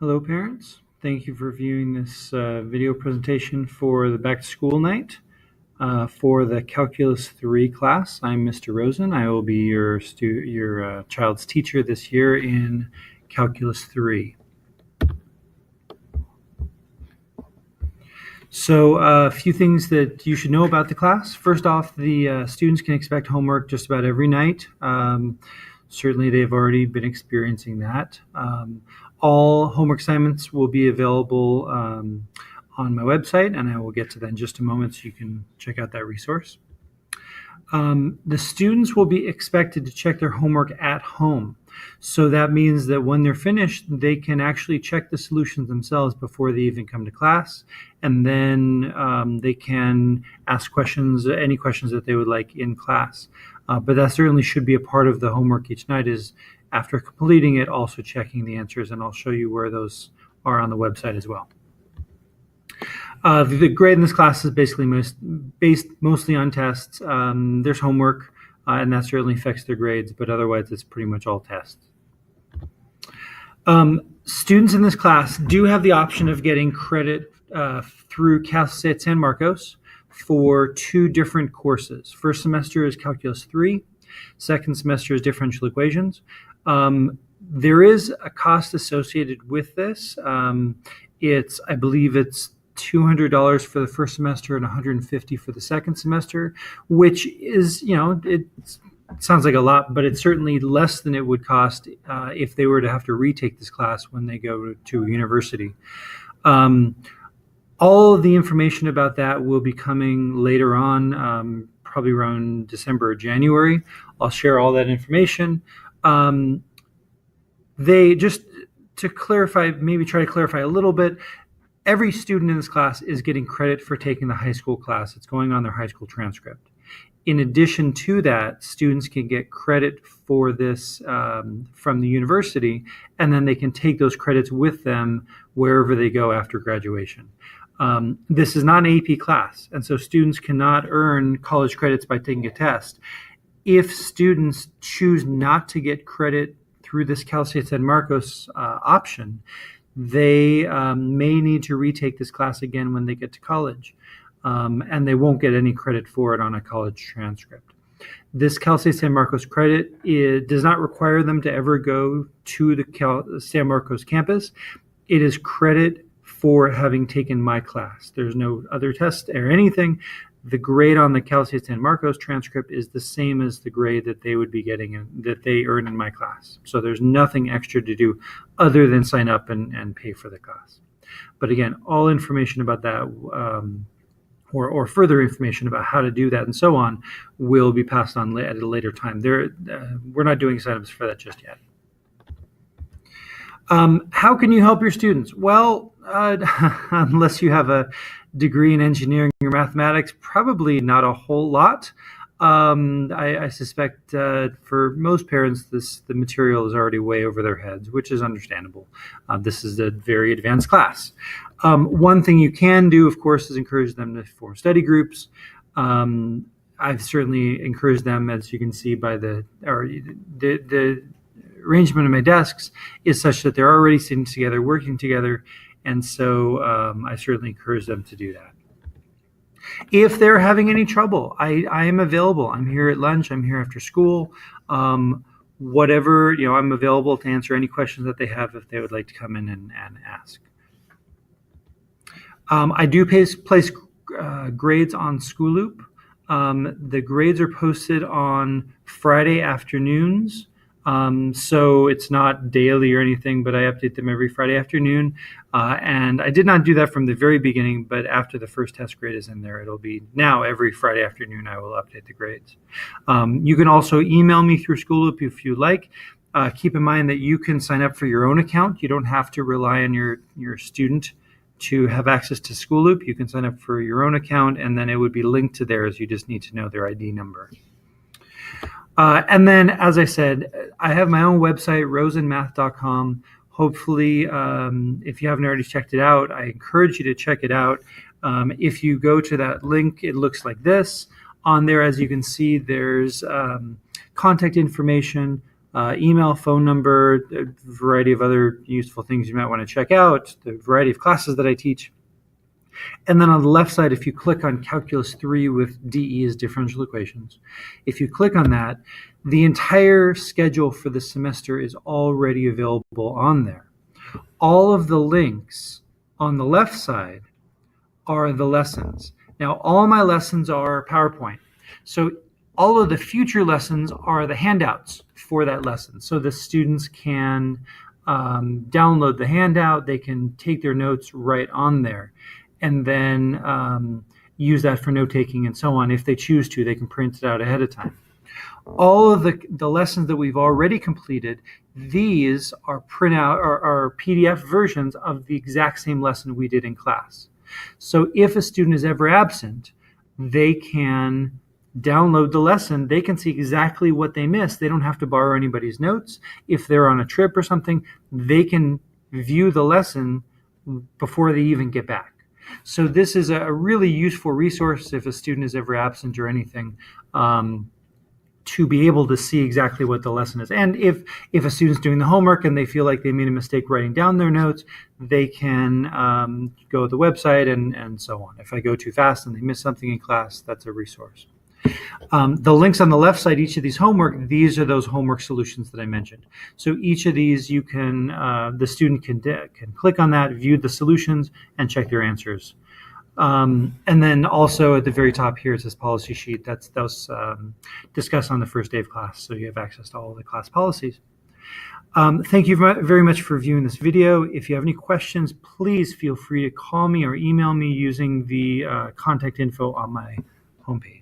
Hello, parents. Thank you for viewing this video presentation for the back to school night for the Calculus 3 class. I'm Mr. Rosen. I will be your child's teacher this year in Calculus 3. So a few things that you should know about the class. First off, the students can expect homework just about every night. Certainly they've already been experiencing that. All homework assignments will be available on my website, and I will get to that in just a moment so you can check out that resource. The students will be expected to check their homework at home. So that means that when they're finished, they can actually check the solutions themselves before they even come to class. And then they can ask questions, any questions that they would like in class. But that certainly should be a part of the homework each night, is after completing it, also checking the answers. And I'll show you where those are on the website as well. The grade in this class is basically based mostly on tests. There's homework, and that certainly affects their grades, but otherwise it's pretty much all tests. Students in this class do have the option of getting credit through Cal State San Marcos for two different courses. First semester is Calculus 3. Second semester is Differential Equations. There is a cost associated with this. I believe it's $200 for the first semester and $150 for the second semester, which is, it sounds like a lot, but it's certainly less than it would cost if they were to have to retake this class when they go to a university. All of the information about that will be coming later on, probably around December or January. I'll share all that information. Just to clarify, maybe try to clarify a little bit, every student in this class is getting credit for taking the high school class. It's going on their high school transcript. In addition to that, students can get credit for this from the university, and then they can take those credits with them wherever they go after graduation. This is not an AP class, and so students cannot earn college credits by taking a test. If students choose not to get credit through this Cal State San Marcos option, they may need to retake this class again when they get to college, and they won't get any credit for it on a college transcript. This Cal State San Marcos credit does not require them to ever go to the San Marcos campus. It is credit for having taken my class. There's no other test or anything. The grade on the Cal State San Marcos transcript is the same as the grade that they would be getting that they earn in my class. So there's nothing extra to do other than sign up and pay for the class. But again, all information about that or further information about how to do that and so on will be passed on at a later time. We're not doing signups for that just yet. How can you help your students? Well, unless you have a degree in engineering or mathematics, probably not a whole lot. I suspect for most parents, the material is already way over their heads, which is understandable. This is a very advanced class. One thing you can do, of course, is encourage them to form study groups. I've certainly encouraged them, as you can see by the arrangement of my desks is such that they're already sitting together, working together, and so I certainly encourage them to do that. If they're having any trouble, I am available. I'm here at lunch. I'm here after school. Whatever, I'm available to answer any questions that they have if they would like to come in and ask. I do place grades on Schooloop. The grades are posted on Friday afternoons. So it's not daily or anything, but I update them every Friday afternoon. And I did not do that from the very beginning, but after the first test grade is in there, it'll be now every Friday afternoon I will update the grades. You can also email me through Schooloop if you like. Keep in mind that you can sign up for your own account. You don't have to rely on your student to have access to Schooloop. You can sign up for your own account, and then it would be linked to theirs. You just need to know their ID number. And then, as I said, I have my own website, rosenmath.com. Hopefully, if you haven't already checked it out, I encourage you to check it out. If you go to that link, it looks like this. On there, as you can see, there's contact information, email, phone number, a variety of other useful things you might want to check out, the variety of classes that I teach. And then on the left side, if you click on Calculus 3 with DE's differential equations, if you click on that, the entire schedule for the semester is already available on there. All of the links on the left side are the lessons. Now, all my lessons are PowerPoint. So all of the future lessons are the handouts for that lesson. So the students can download the handout, they can take their notes right on there, and then use that for note-taking and so on. If they choose to, they can print it out ahead of time. All of the lessons that we've already completed, these are are PDF versions of the exact same lesson we did in class. So if a student is ever absent, they can download the lesson. They can see exactly what they missed. They don't have to borrow anybody's notes. If they're on a trip or something, they can view the lesson before they even get back. So this is a really useful resource if a student is ever absent or anything, to be able to see exactly what the lesson is. And if a student's doing the homework and they feel like they made a mistake writing down their notes, they can go to the website and so on. If I go too fast and they miss something in class, that's a resource. The links on the left side, each of these homework, these are those homework solutions that I mentioned. So each of these you can, the student can click on that, view the solutions, and check their answers. And then also at the very top here is this policy sheet that was discussed on the first day of class, so you have access to all of the class policies. Thank you very much for viewing this video. If you have any questions, please feel free to call me or email me using the contact info on my homepage.